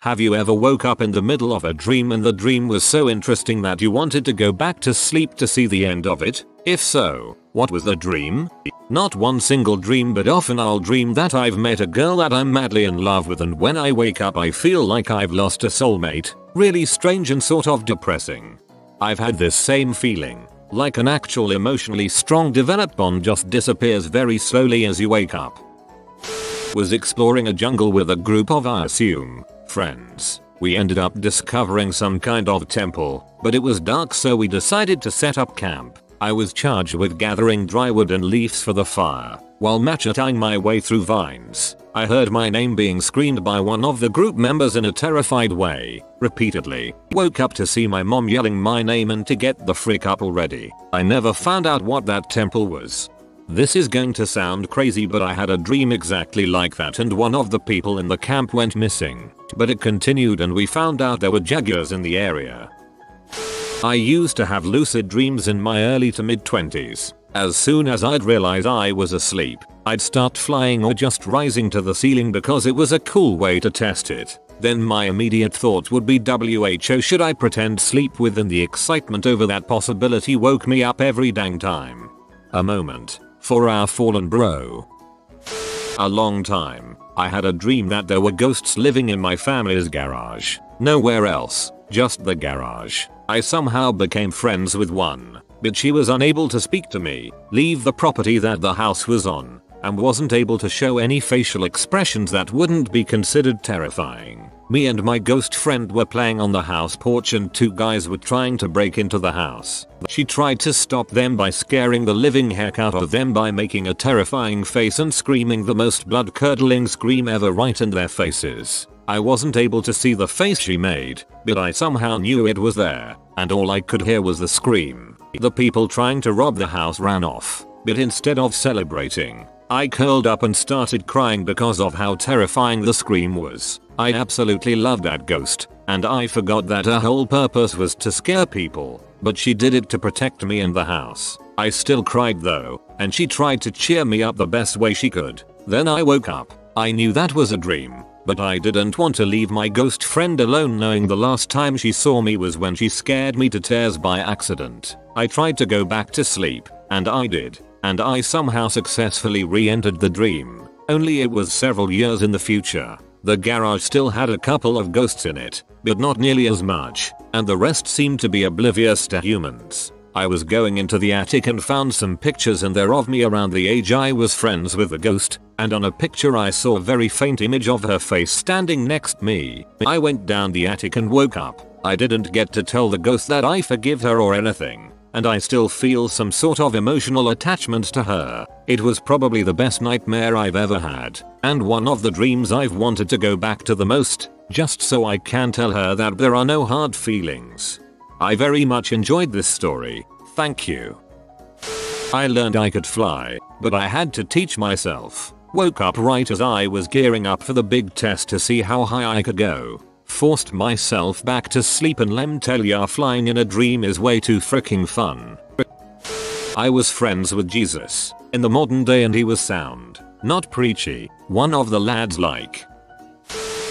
Have you ever woke up in the middle of a dream and the dream was so interesting that you wanted to go back to sleep to see the end of it? If so, what was the dream? Not one single dream, but often I'll dream that I've met a girl that I'm madly in love with, and when I wake up I feel like I've lost a soulmate. Really strange and sort of depressing. I've had this same feeling, like an actual emotionally strong developed bond just disappears very slowly as you wake up. Was exploring a jungle with a group of, I assume, friends. We ended up discovering some kind of temple, but it was dark, so we decided to set up camp. I was charged with gathering dry wood and leaves for the fire. While macheting my way through vines, I heard my name being screamed by one of the group members in a terrified way, repeatedly. Woke up to see my mom yelling my name and to get the frick up already. I never found out what that temple was. This is going to sound crazy, but I had a dream exactly like that, and one of the people in the camp went missing. But it continued and we found out there were jaguars in the area. I used to have lucid dreams in my early to mid 20s. As soon as I'd realize I was asleep, I'd start flying or just rising to the ceiling because it was a cool way to test it. Then my immediate thought would be, WHO, should I pretend sleep with? And the excitement over that possibility woke me up every dang time. A moment for our fallen bro. A long time, I had a dream that there were ghosts living in my family's garage. Nowhere else, just the garage. I somehow became friends with one, but she was unable to speak to me, leave the property that the house was on, and wasn't able to show any facial expressions that wouldn't be considered terrifying. Me and my ghost friend were playing on the house porch and two guys were trying to break into the house. She tried to stop them by scaring the living heck out of them by making a terrifying face and screaming the most blood-curdling scream ever right in their faces. I wasn't able to see the face she made, but I somehow knew it was there, and all I could hear was the scream. The people trying to rob the house ran off, but instead of celebrating, I curled up and started crying because of how terrifying the scream was. I absolutely loved that ghost, and I forgot that her whole purpose was to scare people, but she did it to protect me and the house. I still cried though, and she tried to cheer me up the best way she could. Then I woke up. I knew that was a dream, but I didn't want to leave my ghost friend alone, knowing the last time she saw me was when she scared me to tears by accident. I tried to go back to sleep, and I did, and I somehow successfully re-entered the dream, only it was several years in the future. The garage still had a couple of ghosts in it, but not nearly as much, and the rest seemed to be oblivious to humans. I was going into the attic and found some pictures in there of me around the age I was friends with the ghost, and on a picture I saw a very faint image of her face standing next to me. I went down the attic and woke up. I didn't get to tell the ghost that I forgive her or anything, and I still feel some sort of emotional attachment to her. It was probably the best nightmare I've ever had, and one of the dreams I've wanted to go back to the most, just so I can tell her that there are no hard feelings. I very much enjoyed this story, thank you. I learned I could fly, but I had to teach myself. Woke up right as I was gearing up for the big test to see how high I could go. Forced myself back to sleep, and lem tell ya, flying in a dream is way too freaking fun. I was friends with Jesus in the modern day and he was sound, not preachy. One of the lads like.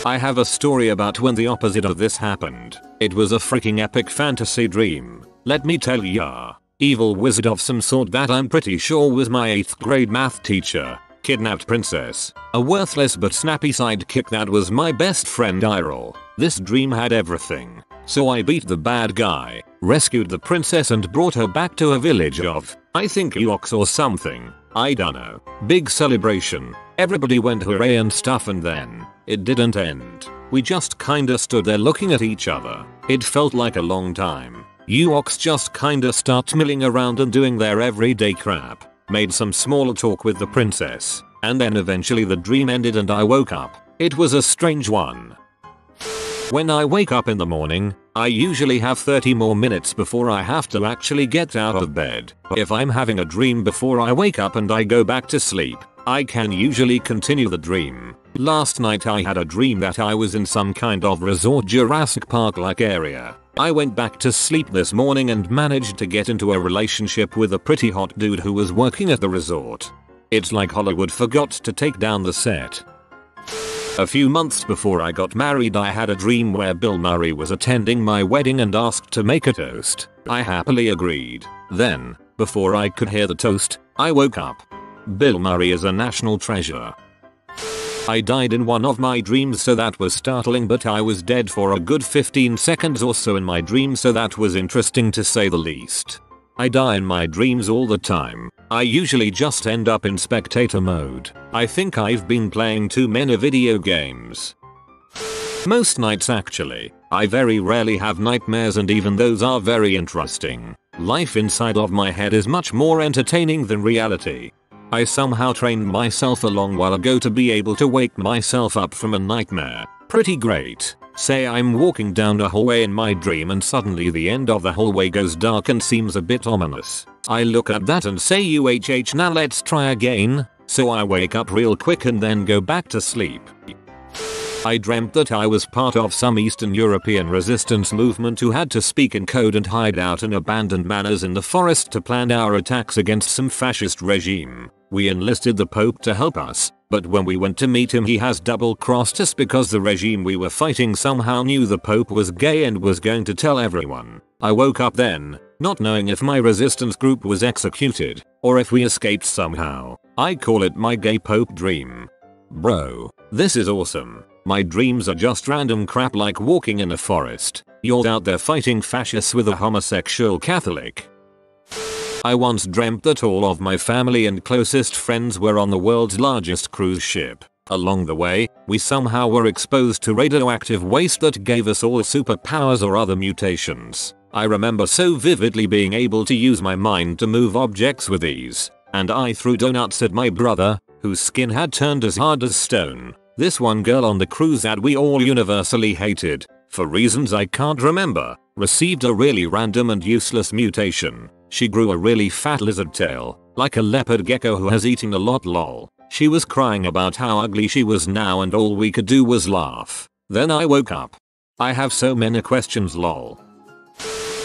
I have a story about when the opposite of this happened. It was a freaking epic fantasy dream. Let me tell ya. Evil wizard of some sort that I'm pretty sure was my 8th grade math teacher kidnapped princess, a worthless but snappy sidekick that was my best friend Irel. This dream had everything. So I beat the bad guy, rescued the princess and brought her back to a village of, I think, Ewoks or something. I dunno. Big celebration. Everybody went hooray and stuff, and then it didn't end. We just kinda stood there looking at each other. It felt like a long time. Ewoks just kinda start milling around and doing their everyday crap. Made some small talk with the princess, and then eventually the dream ended and I woke up. It was a strange one. When I wake up in the morning, I usually have 30 more minutes before I have to actually get out of bed. If I'm having a dream before I wake up and I go back to sleep, I can usually continue the dream. Last night I had a dream that I was in some kind of resort Jurassic Park like area. I went back to sleep this morning and managed to get into a relationship with a pretty hot dude who was working at the resort. It's like Hollywood forgot to take down the set. A few months before I got married, I had a dream where Bill Murray was attending my wedding and asked to make a toast. I happily agreed. Then, before I could hear the toast, I woke up. Bill Murray is a national treasure. I died in one of my dreams, so that was startling, but I was dead for a good 15 seconds or so in my dream, so that was interesting to say the least. I die in my dreams all the time. I usually just end up in spectator mode. I think I've been playing too many video games. Most nights actually. I very rarely have nightmares, and even those are very interesting. Life inside of my head is much more entertaining than reality. I somehow trained myself a long while ago to be able to wake myself up from a nightmare. Pretty great. Say I'm walking down a hallway in my dream and suddenly the end of the hallway goes dark and seems a bit ominous. I look at that and say UHH, now let's try again. So I wake up real quick and then go back to sleep. I dreamt that I was part of some Eastern European resistance movement who had to speak in code and hide out in abandoned manors in the forest to plan our attacks against some fascist regime. We enlisted the Pope to help us, but when we went to meet him he has double-crossed us because the regime we were fighting somehow knew the Pope was gay and was going to tell everyone. I woke up then, not knowing if my resistance group was executed, or if we escaped somehow. I call it my gay Pope dream. Bro, this is awesome. My dreams are just random crap like walking in a forest. You're out there fighting fascists with a homosexual Catholic. I once dreamt that all of my family and closest friends were on the world's largest cruise ship. Along the way, we somehow were exposed to radioactive waste that gave us all superpowers or other mutations. I remember so vividly being able to use my mind to move objects with ease. And I threw donuts at my brother, whose skin had turned as hard as stone. This one girl on the cruise that we all universally hated, for reasons I can't remember, received a really random and useless mutation. She grew a really fat lizard tail, like a leopard gecko who has eaten a lot lol. She was crying about how ugly she was now and all we could do was laugh. Then I woke up. I have so many questions lol.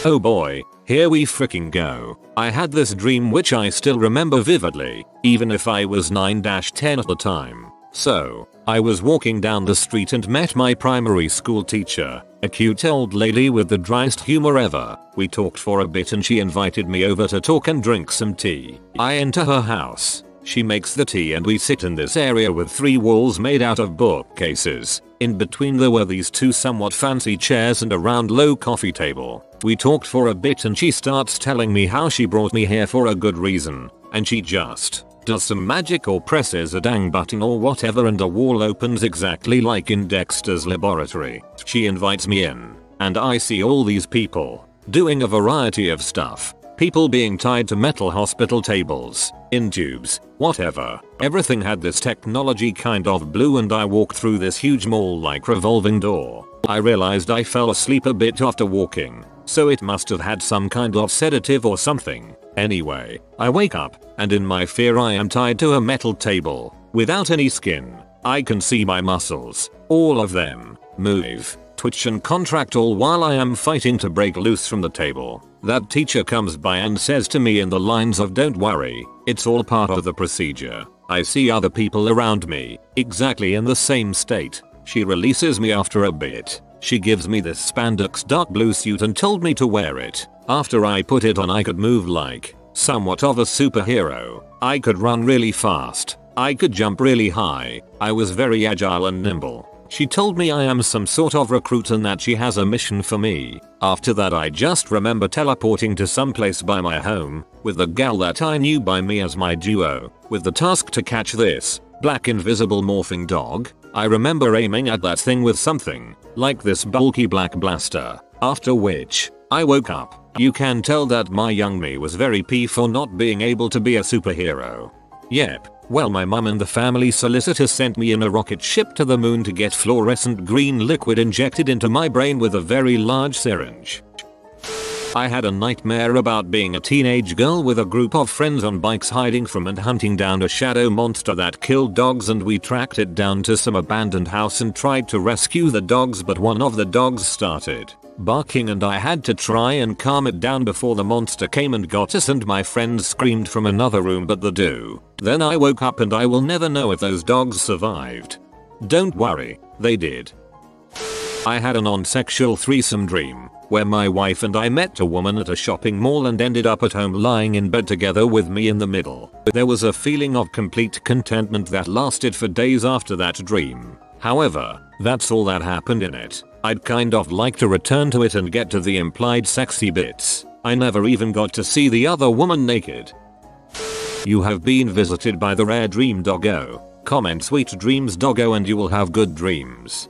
Oh boy, here we freaking go. I had this dream which I still remember vividly, even if I was 9-10 at the time. So, I was walking down the street and met my primary school teacher, a cute old lady with the driest humor ever. We talked for a bit and she invited me over to talk and drink some tea. I enter her house. She makes the tea and we sit in this area with 3 walls made out of bookcases. In between there were these 2 somewhat fancy chairs and a round low coffee table. We talked for a bit and she starts telling me how she brought me here for a good reason. And she just does some magic or presses a dang button or whatever and a wall opens exactly like in Dexter's laboratory. She invites me in, and I see all these people doing a variety of stuff. People being tied to metal hospital tables, in tubes, whatever. Everything had this technology kind of blue and I walked through this huge mall-like revolving door. I realized I fell asleep a bit after walking, so it must have had some kind of sedative or something. Anyway, I wake up, and in my fear I am tied to a metal table, without any skin. I can see my muscles, all of them, move, twitch and contract all while I am fighting to break loose from the table. That teacher comes by and says to me in the lines of "Don't worry, it's all part of the procedure." I see other people around me, exactly in the same state. She releases me after a bit. She gives me this spandex dark blue suit and told me to wear it. After I put it on I could move like somewhat of a superhero. I could run really fast. I could jump really high. I was very agile and nimble. She told me I am some sort of recruit and that she has a mission for me. After that I just remember teleporting to some place by my home, with the gal that I knew by me as my duo, with the task to catch this black invisible morphing dog. I remember aiming at that thing with something like this bulky black blaster, after which I woke up. You can tell that my young me was very pissed for not being able to be a superhero. Yep. Well, my mum and the family solicitor sent me in a rocket ship to the moon to get fluorescent green liquid injected into my brain with a very large syringe. I had a nightmare about being a teenage girl with a group of friends on bikes hiding from and hunting down a shadow monster that killed dogs, and we tracked it down to some abandoned house and tried to rescue the dogs, but one of the dogs started barking and I had to try and calm it down before the monster came and got us, and my friends screamed from another room but the do. Then I woke up and I will never know if those dogs survived. Don't worry, they did. I had a non-sexual threesome dream, where my wife and I met a woman at a shopping mall and ended up at home lying in bed together with me in the middle. There was a feeling of complete contentment that lasted for days after that dream. However, that's all that happened in it. I'd kind of like to return to it and get to the implied sexy bits. I never even got to see the other woman naked. You have been visited by the rare dream doggo. Comment sweet dreams doggo and you will have good dreams.